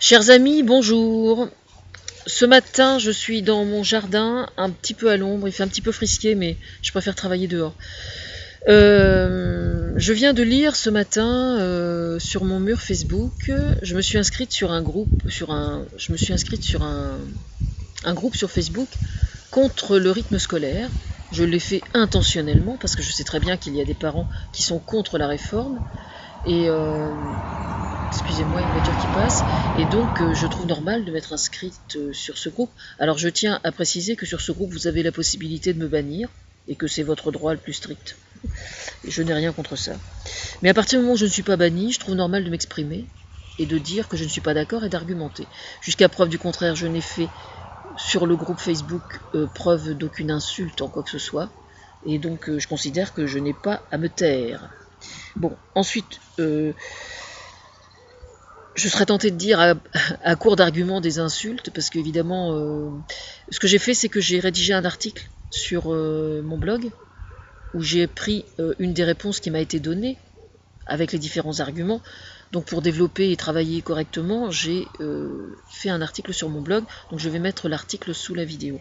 Chers amis, bonjour. Ce matin, je suis dans mon jardin, un petit peu à l'ombre. Il fait un petit peu frisqué, mais je préfère travailler dehors. Je viens de lire ce matin sur mon mur Facebook. Je me suis inscrite sur un groupe, un groupe sur Facebook contre le rythme scolaire. Je l'ai fait intentionnellement parce que je sais très bien qu'il y a des parents qui sont contre la réforme. Et excusez-moi, une voiture qui passe, et donc je trouve normal de m'être inscrite sur ce groupe. Alors je tiens à préciser que sur ce groupe vous avez la possibilité de me bannir, et que c'est votre droit le plus strict. Et je n'ai rien contre ça. Mais à partir du moment où je ne suis pas bannie, je trouve normal de m'exprimer, et de dire que je ne suis pas d'accord et d'argumenter. Jusqu'à preuve du contraire, je n'ai fait sur le groupe Facebook preuve d'aucune insulte en quoi que ce soit, et donc je considère que je n'ai pas à me taire. Bon, ensuite, je serais tentée de dire à court d'arguments des insultes, parce qu'évidemment, ce que j'ai fait, c'est que j'ai rédigé un article sur mon blog, où j'ai pris une des réponses qui m'a été donnée, avec les différents arguments. Donc pour développer et travailler correctement, j'ai fait un article sur mon blog, donc je vais mettre l'article sous la vidéo.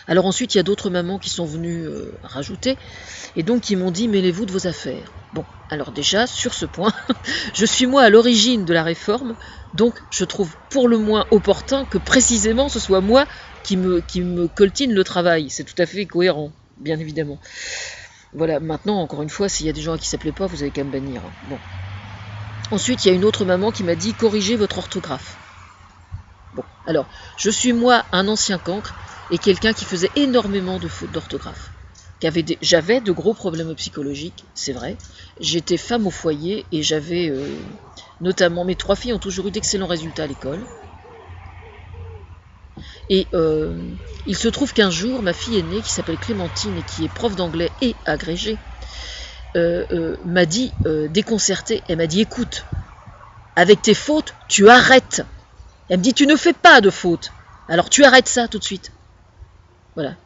Alors ensuite, il y a d'autres mamans qui sont venues rajouter, et donc qui m'ont dit « mêlez-vous de vos affaires ». Bon, alors déjà, sur ce point, je suis moi à l'origine de la réforme, donc je trouve pour le moins opportun que précisément ce soit moi qui me coltine le travail. C'est tout à fait cohérent, bien évidemment. Voilà, maintenant, encore une fois, s'il y a des gens à qui ça plaît pas, vous avez qu'à me bannir. Bon. Ensuite, il y a une autre maman qui m'a dit « corrigez votre orthographe ». Bon, alors, je suis moi un ancien cancre, et quelqu'un qui faisait énormément de fautes d'orthographe. J'avais de gros problèmes psychologiques, c'est vrai. J'étais femme au foyer et j'avais notamment, mes 3 filles ont toujours eu d'excellents résultats à l'école. Et il se trouve qu'un jour, ma fille aînée, qui s'appelle Clémentine et qui est prof d'anglais et agrégée, m'a dit, déconcertée, elle m'a dit « écoute, avec tes fautes, tu arrêtes ». Elle me dit « tu ne fais pas de fautes, alors tu arrêtes ça tout de suite ». Voilà.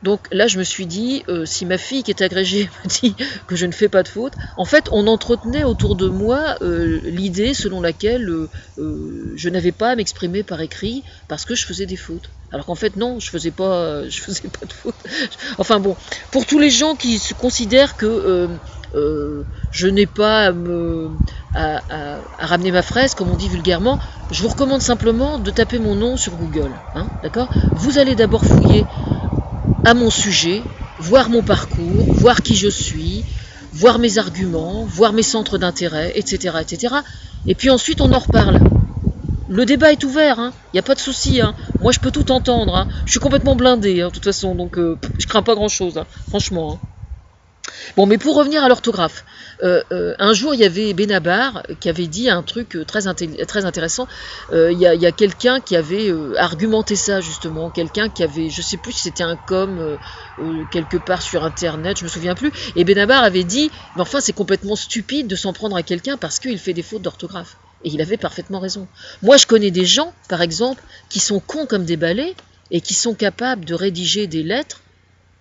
Donc là, je me suis dit, si ma fille qui est agrégée me dit que je ne fais pas de faute, en fait, on entretenait autour de moi l'idée selon laquelle je n'avais pas à m'exprimer par écrit parce que je faisais des fautes. Alors qu'en fait, non, je faisais pas de faute. Enfin bon, pour tous les gens qui se considèrent que je n'ai pas à ramener ma fraise, comme on dit vulgairement, je vous recommande simplement de taper mon nom sur Google. Hein, d'accord ? Vous allez d'abord fouiller à mon sujet, voir mon parcours, voir qui je suis, voir mes arguments, voir mes centres d'intérêt, etc., etc. Et puis ensuite, on en reparle. Le débat est ouvert, il n'y a pas de souci. Moi, je peux tout entendre. Je suis complètement blindé, de toute façon, donc je crains pas grand-chose, franchement. Bon, mais pour revenir à l'orthographe, un jour il y avait Benabar qui avait dit un truc très intéressant. Il y a quelqu'un qui avait argumenté ça justement, quelqu'un qui avait, je sais plus si c'était un quelque part sur internet, je me souviens plus, et Benabar avait dit, mais enfin c'est complètement stupide de s'en prendre à quelqu'un parce qu'il fait des fautes d'orthographe. Et il avait parfaitement raison. Moi je connais des gens, par exemple, qui sont cons comme des balais et qui sont capables de rédiger des lettres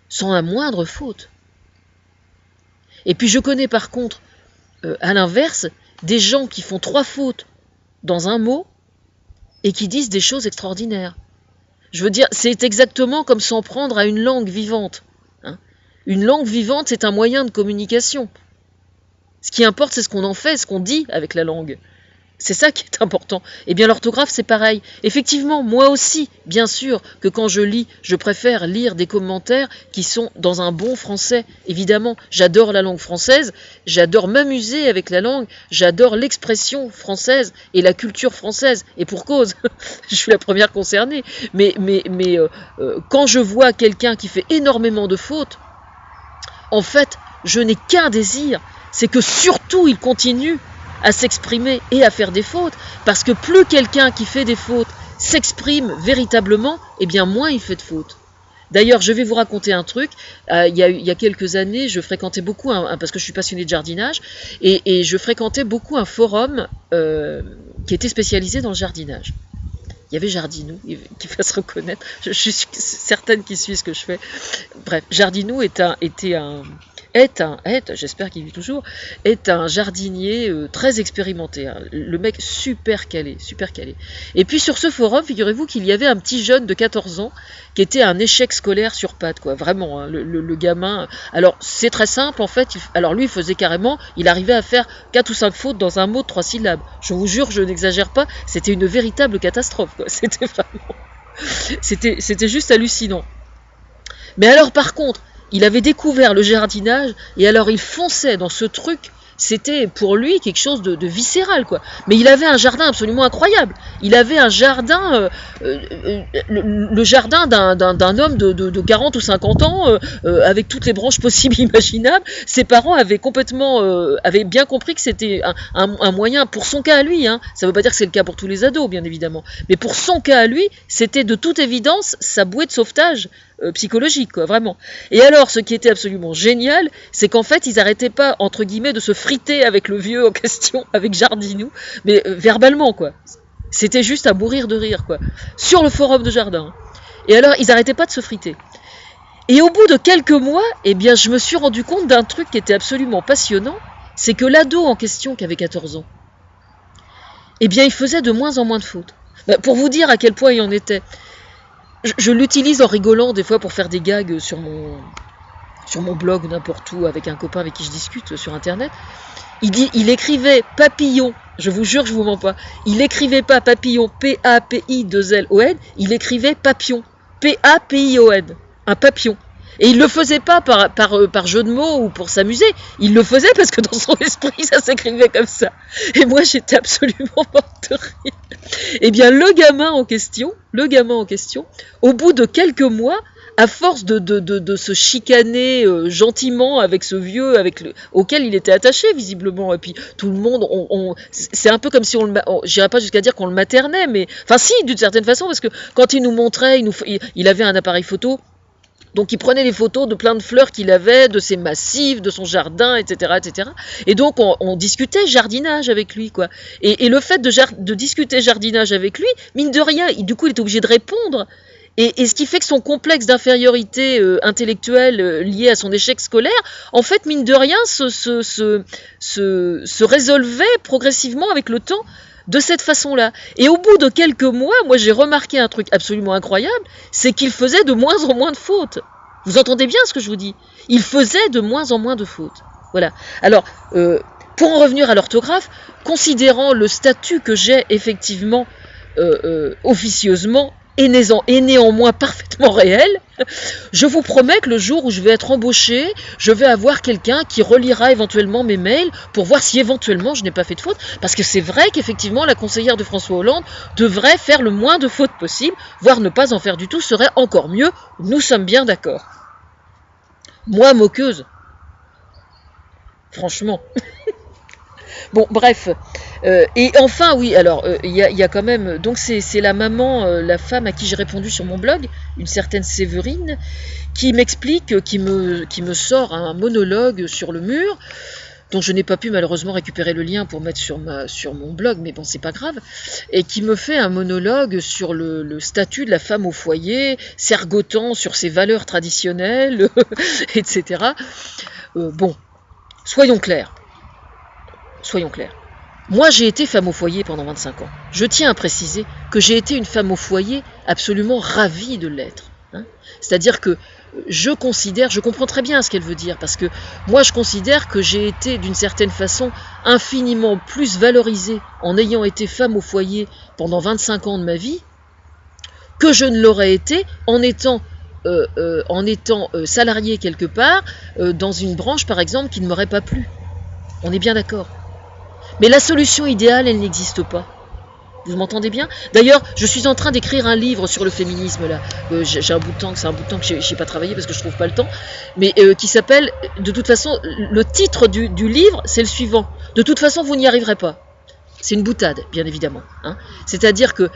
sans la moindre faute. Et puis je connais par contre, à l'inverse, des gens qui font 3 fautes dans un mot et qui disent des choses extraordinaires. Je veux dire, c'est exactement comme s'en prendre à une langue vivante. Une langue vivante, c'est un moyen de communication. Ce qui importe, c'est ce qu'on en fait, ce qu'on dit avec la langue. C'est ça qui est important. Eh bien, l'orthographe, c'est pareil. Effectivement, moi aussi, bien sûr, que quand je lis, je préfère lire des commentaires qui sont dans un bon français. Évidemment, j'adore la langue française, j'adore m'amuser avec la langue, j'adore l'expression française et la culture française. Et pour cause, je suis la première concernée. Mais quand je vois quelqu'un qui fait énormément de fautes, en fait, je n'ai qu'un désir, c'est que surtout il continue à s'exprimer et à faire des fautes, parce que plus quelqu'un qui fait des fautes s'exprime véritablement, eh bien moins il fait de fautes. D'ailleurs, je vais vous raconter un truc. Il y a quelques années, je fréquentais beaucoup, parce que je suis passionnée de jardinage, et je fréquentais beaucoup un forum qui était spécialisé dans le jardinage. Il y avait Jardinou, qui va se reconnaître. Je suis certaine qu'il suit ce que je fais. Bref, Jardinou était j'espère qu'il vit toujours, est un jardinier très expérimenté, hein. Le mec super calé, super calé. Et puis sur ce forum, figurez-vous qu'il y avait un petit jeune de 14 ans qui était un échec scolaire sur pattes, quoi, vraiment, hein, le gamin. Alors c'est très simple en fait, alors lui il faisait carrément, il arrivait à faire 4 ou 5 fautes dans un mot de 3 syllabes. Je vous jure, je n'exagère pas, c'était une véritable catastrophe, quoi. C'était vraiment... C'était juste hallucinant. Mais alors par contre, il avait découvert le jardinage et alors il fonçait dans ce truc. C'était pour lui quelque chose de viscéral, quoi. Mais il avait un jardin absolument incroyable. Il avait un jardin, le jardin d'un homme de 40 ou 50 ans, avec toutes les branches possibles et imaginables. Ses parents avaient complètement, avaient bien compris que c'était un moyen, pour son cas à lui, hein. Ça ne veut pas dire que c'est le cas pour tous les ados, bien évidemment. Mais pour son cas à lui, c'était de toute évidence sa bouée de sauvetage psychologique, quoi, vraiment. Et alors, ce qui était absolument génial, c'est qu'en fait, ils n'arrêtaient pas, entre guillemets, de se friter avec le vieux en question, avec Jardinou, mais verbalement, quoi. C'était juste à mourir de rire, quoi. Sur le forum de jardin. Et alors, ils n'arrêtaient pas de se friter. Et au bout de quelques mois, eh bien, je me suis rendu compte d'un truc qui était absolument passionnant, c'est que l'ado en question, qui avait 14 ans, eh bien, il faisait de moins en moins de fautes. Pour vous dire à quel point il en était, je l'utilise en rigolant des fois pour faire des gags sur mon blog, n'importe où, avec un copain avec qui je discute sur internet. Il écrivait papillon, je vous jure, je vous mens pas. Il écrivait pas papillon, P-A-P-I-2-L-O-N, il écrivait papillon, P-A-P-I-O-N, un papillon. Et il le faisait pas par jeu de mots ou pour s'amuser, il le faisait parce que dans son esprit ça s'écrivait comme ça. Et moi j'étais absolument morte de rire. Eh bien le gamin en question, au bout de quelques mois, à force de se chicaner gentiment avec ce vieux auquel il était attaché visiblement, et puis tout le monde, c'est un peu comme si j'irais pas jusqu'à dire qu'on le maternait, mais enfin si, d'une certaine façon, parce que quand il nous montrait, il avait un appareil photo. Donc il prenait les photos de plein de fleurs qu'il avait, de ses massifs, de son jardin, etc., etc. Et donc on discutait jardinage avec lui, quoi. Et le fait de discuter jardinage avec lui, mine de rien, du coup il était obligé de répondre. Et ce qui fait que son complexe d'infériorité intellectuelle lié à son échec scolaire, en fait, mine de rien, se résolvait progressivement avec le temps de cette façon-là. Et au bout de quelques mois, moi j'ai remarqué un truc absolument incroyable, c'est qu'il faisait de moins en moins de fautes. Vous entendez bien ce que je vous dis? Il faisait de moins en moins de fautes. Voilà. Alors, pour en revenir à l'orthographe, considérant le statut que j'ai effectivement officieusement et néanmoins parfaitement réel, je vous promets que le jour où je vais être embauchée, je vais avoir quelqu'un qui relira éventuellement mes mails pour voir si éventuellement je n'ai pas fait de faute, parce que c'est vrai qu'effectivement la conseillère de François Hollande devrait faire le moins de fautes possible, voire ne pas en faire du tout serait encore mieux, nous sommes bien d'accord. Moi, moqueuse, franchement. Bon, bref. Et enfin, oui, alors, il y a quand même... Donc, c'est la maman, la femme à qui j'ai répondu sur mon blog, une certaine Séverine, qui m'explique, qui me sort un monologue sur le mur, dont je n'ai pas pu malheureusement récupérer le lien pour mettre sur mon blog, mais bon, c'est pas grave, et qui me fait un monologue sur le statut de la femme au foyer, s'ergotant sur ses valeurs traditionnelles, etc. Bon, soyons clairs. Moi, j'ai été femme au foyer pendant 25 ans. Je tiens à préciser que j'ai été une femme au foyer absolument ravie de l'être. Hein. C'est-à-dire que je comprends très bien ce qu'elle veut dire, parce que moi, je considère que j'ai été, d'une certaine façon, infiniment plus valorisée en ayant été femme au foyer pendant 25 ans de ma vie, que je ne l'aurais été en étant salariée quelque part, dans une branche, par exemple, qui ne m'aurait pas plu. On est bien d'accord. Mais la solution idéale, elle n'existe pas. Vous m'entendez bien? D'ailleurs, je suis en train d'écrire un livre sur le féminisme, là. C'est un bout de temps que j'ai pas travaillé parce que je trouve pas le temps. Mais qui s'appelle, de toute façon, le titre du livre, c'est le suivant. De toute façon, vous n'y arriverez pas. C'est une boutade, bien évidemment. Hein. C'est-à-dire que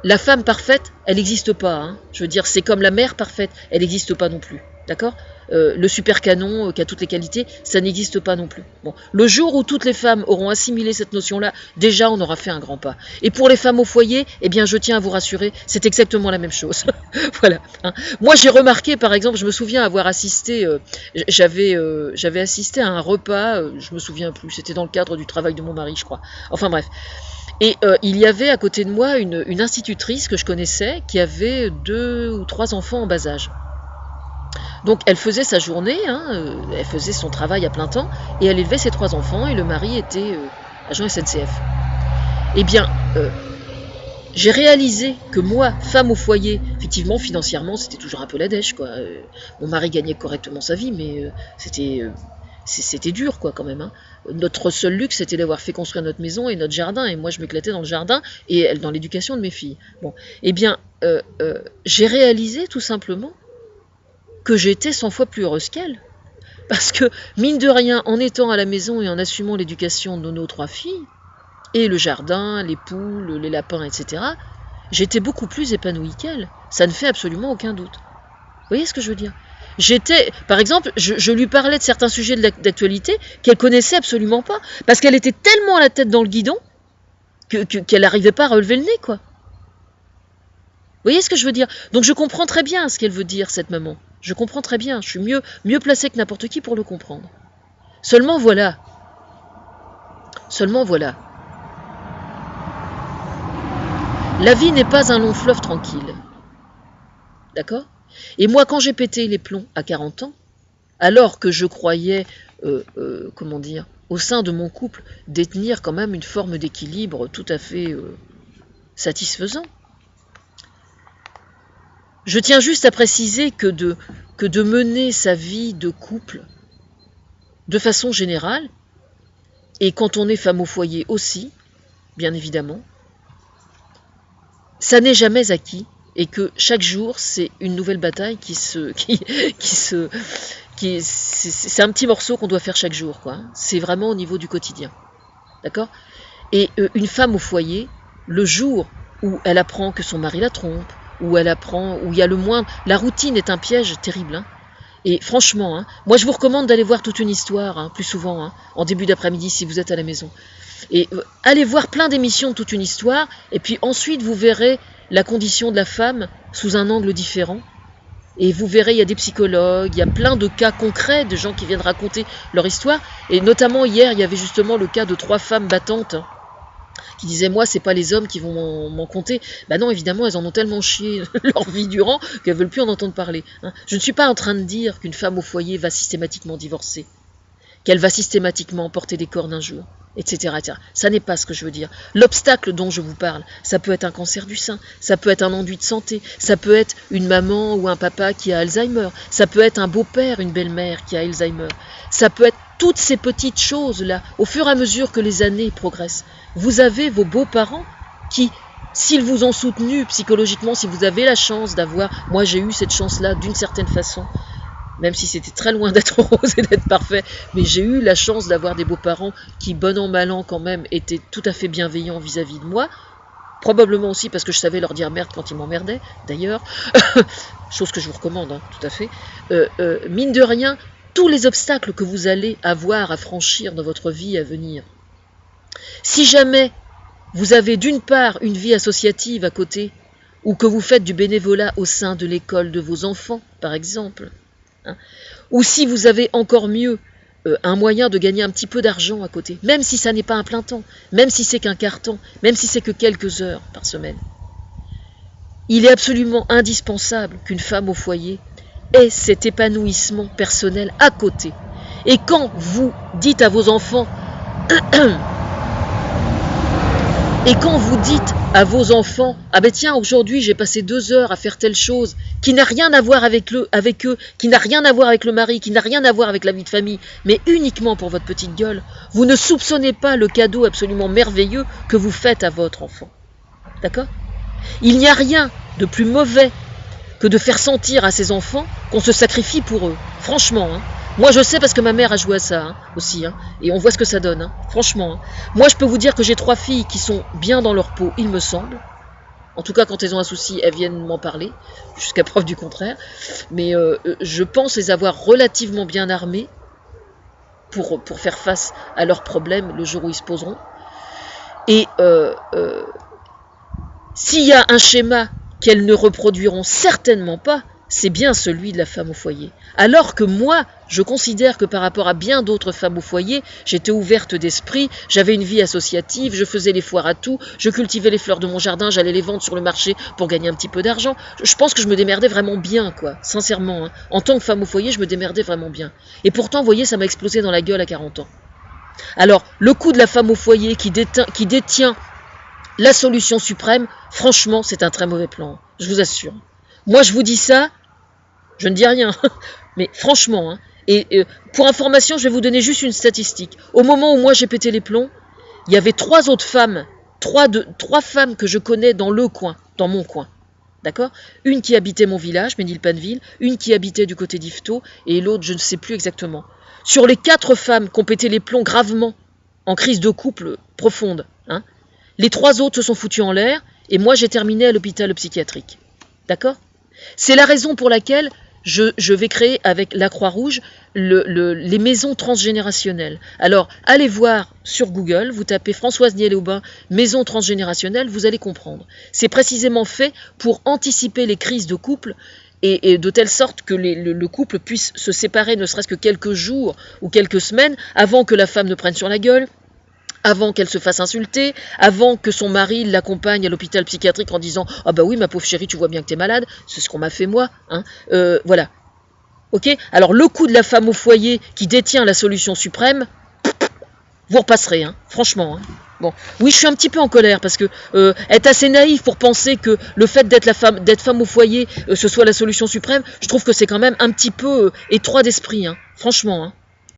la femme parfaite, elle n'existe pas. Hein. Je veux dire, c'est comme la mère parfaite, elle n'existe pas non plus. D'accord? Le super canon qui a toutes les qualités, ça n'existe pas non plus. Bon, le jour où toutes les femmes auront assimilé cette notion-là, déjà on aura fait un grand pas. Et pour les femmes au foyer, eh bien je tiens à vous rassurer, c'est exactement la même chose. Voilà. Hein. Moi j'ai remarqué, par exemple, je me souviens avoir assisté, j'avais assisté à un repas, je me souviens plus, c'était dans le cadre du travail de mon mari, je crois. Enfin bref. Et il y avait à côté de moi une institutrice que je connaissais qui avait 2 ou 3 enfants en bas âge. Donc elle faisait sa journée, hein, elle faisait son travail à plein temps, et elle élevait ses 3 enfants, et le mari était agent SNCF. Eh bien, j'ai réalisé que moi, femme au foyer, effectivement, financièrement, c'était toujours un peu la dèche, quoi. Mon mari gagnait correctement sa vie, mais c'était dur, quoi, quand même. Hein. Notre seul luxe, c'était d'avoir fait construire notre maison et notre jardin, et moi, je m'éclatais dans le jardin, et elle dans l'éducation de mes filles. Bon, eh bien, j'ai réalisé, tout simplement, que j'étais 100 fois plus heureuse qu'elle. Parce que, mine de rien, en étant à la maison et en assumant l'éducation de nos 3 filles, et le jardin, les poules, les lapins, etc., j'étais beaucoup plus épanouie qu'elle. Ça ne fait absolument aucun doute. Vous voyez ce que je veux dire? Par exemple, je lui parlais de certains sujets d'actualité qu'elle connaissait absolument pas, parce qu'elle était tellement la tête dans le guidon qu'elle n'arrivait pas à relever le nez, quoi. Vous voyez ce que je veux dire? Donc je comprends très bien ce qu'elle veut dire, cette maman. Je comprends très bien, je suis mieux placée que n'importe qui pour le comprendre. Seulement voilà. La vie n'est pas un long fleuve tranquille. D'accord? Et moi, quand j'ai pété les plombs à 40 ans, alors que je croyais, au sein de mon couple, détenir quand même une forme d'équilibre tout à fait satisfaisant, je tiens juste à préciser que de mener sa vie de couple, de façon générale, et quand on est femme au foyer aussi, bien évidemment, ça n'est jamais acquis, et que chaque jour, c'est une nouvelle bataille c'est un petit morceau qu'on doit faire chaque jour, quoi. C'est vraiment au niveau du quotidien. D'accord? Et une femme au foyer, le jour où elle apprend que son mari la trompe, où il y a le moins... La routine est un piège terrible. Hein. Et franchement, hein, moi je vous recommande d'aller voir toute une histoire, hein, plus souvent, hein, en début d'après-midi si vous êtes à la maison. Et allez voir plein d'émissions de toute une histoire, et puis ensuite vous verrez la condition de la femme sous un angle différent. Et vous verrez, il y a des psychologues, il y a plein de cas concrets de gens qui viennent raconter leur histoire. Et notamment hier, il y avait justement le cas de 3 femmes battantes qui disaient, moi, c'est pas les hommes qui vont m'en compter. Ben non, évidemment, elles en ont tellement chié leur vie durant qu'elles veulent plus en entendre parler. Hein. Je ne suis pas en train de dire qu'une femme au foyer va systématiquement divorcer, qu'elle va systématiquement porter des cornes un jour, etc., etc. Ça n'est pas ce que je veux dire. L'obstacle dont je vous parle, ça peut être un cancer du sein, ça peut être un enduit de santé, ça peut être une maman ou un papa qui a Alzheimer, ça peut être un beau-père, une belle-mère qui a Alzheimer, ça peut être toutes ces petites choses-là, au fur et à mesure que les années progressent. Vous avez vos beaux-parents qui, s'ils vous ont soutenu psychologiquement, si vous avez la chance d'avoir, moi j'ai eu cette chance-là d'une certaine façon, même si c'était très loin d'être rose et d'être parfait, mais j'ai eu la chance d'avoir des beaux-parents qui, bon an, mal an, quand même, étaient tout à fait bienveillants vis-à-vis de moi, probablement aussi parce que je savais leur dire merde quand ils m'emmerdaient, d'ailleurs, chose que je vous recommande, hein, tout à fait. Mine de rien, tous les obstacles que vous allez avoir à franchir dans votre vie à venir, si jamais vous avez d'une part une vie associative à côté, ou que vous faites du bénévolat au sein de l'école de vos enfants, par exemple, hein, ou si vous avez encore mieux un moyen de gagner un petit peu d'argent à côté, même si ça n'est pas un plein temps, même si c'est qu'un quart temps, même si c'est que quelques heures par semaine, il est absolument indispensable qu'une femme au foyer ait cet épanouissement personnel à côté. Et quand vous dites à vos enfants ah ben tiens, aujourd'hui j'ai passé 2 heures à faire telle chose, qui n'a rien à voir avec eux, qui n'a rien à voir avec le mari, qui n'a rien à voir avec la vie de famille, mais uniquement pour votre petite gueule, vous ne soupçonnez pas le cadeau absolument merveilleux que vous faites à votre enfant. D'accord ? Il n'y a rien de plus mauvais que de faire sentir à ses enfants qu'on se sacrifie pour eux. Franchement, hein. Moi je sais parce que ma mère a joué à ça, hein, aussi, hein, et on voit ce que ça donne, hein, franchement. Hein. Moi je peux vous dire que j'ai 3 filles qui sont bien dans leur peau, il me semble, En tout cas, quand elles ont un souci, elles viennent m'en parler, jusqu'à preuve du contraire. Mais je pense les avoir relativement bien armées pour faire face à leurs problèmes le jour où ils se poseront. Et s'il y a un schéma qu'elles ne reproduiront certainement pas, c'est bien celui de la femme au foyer. Alors que moi, je considère que par rapport à bien d'autres femmes au foyer, j'étais ouverte d'esprit, j'avais une vie associative, je faisais les foires à tout, je cultivais les fleurs de mon jardin, j'allais les vendre sur le marché pour gagner un petit peu d'argent. Je pense que je me démerdais vraiment bien, quoi, sincèrement. Hein. En tant que femme au foyer, je me démerdais vraiment bien. Et pourtant, vous voyez, ça m'a explosé dans la gueule à 40 ans. Alors, le coup de la femme au foyer qui détient la solution suprême, franchement, c'est un très mauvais plan, je vous assure. Moi, je vous dis ça, je ne dis rien, mais franchement, hein, et pour information, je vais vous donner juste une statistique. Au moment où moi j'ai pété les plombs, il y avait 3 autres femmes, 3 femmes que je connais dans le coin, dans mon coin. D'accord ? Une qui habitait mon village, Ménilpanville, une qui habitait du côté d'Yvetot, et l'autre, je ne sais plus exactement. Sur les 4 femmes qui ont pété les plombs gravement, en crise de couple profonde, hein, les 3 autres se sont foutus en l'air, et moi j'ai terminé à l'hôpital psychiatrique. D'accord ? C'est la raison pour laquelle je vais créer avec la Croix-Rouge les maisons transgénérationnelles. Alors, allez voir sur Google, vous tapez Françoise Niel-Aubin, maison transgénérationnelle, vous allez comprendre. C'est précisément fait pour anticiper les crises de couple et de telle sorte que le couple puisse se séparer ne serait-ce que quelques jours ou quelques semaines avant que la femme ne prenne sur la gueule, avant qu'elle se fasse insulter, avant que son mari l'accompagne à l'hôpital psychiatrique en disant « Ah bah oui, ma pauvre chérie, tu vois bien que t'es malade, c'est ce qu'on m'a fait moi. Hein. » Voilà. Ok ? Alors le coup de la femme au foyer qui détient la solution suprême, vous repasserez, hein, franchement. Hein. Bon, oui, je suis un petit peu en colère parce que être assez naïf pour penser que le fait d'être femme au foyer, ce soit la solution suprême, je trouve que c'est quand même un petit peu étroit d'esprit, hein, franchement. Hein.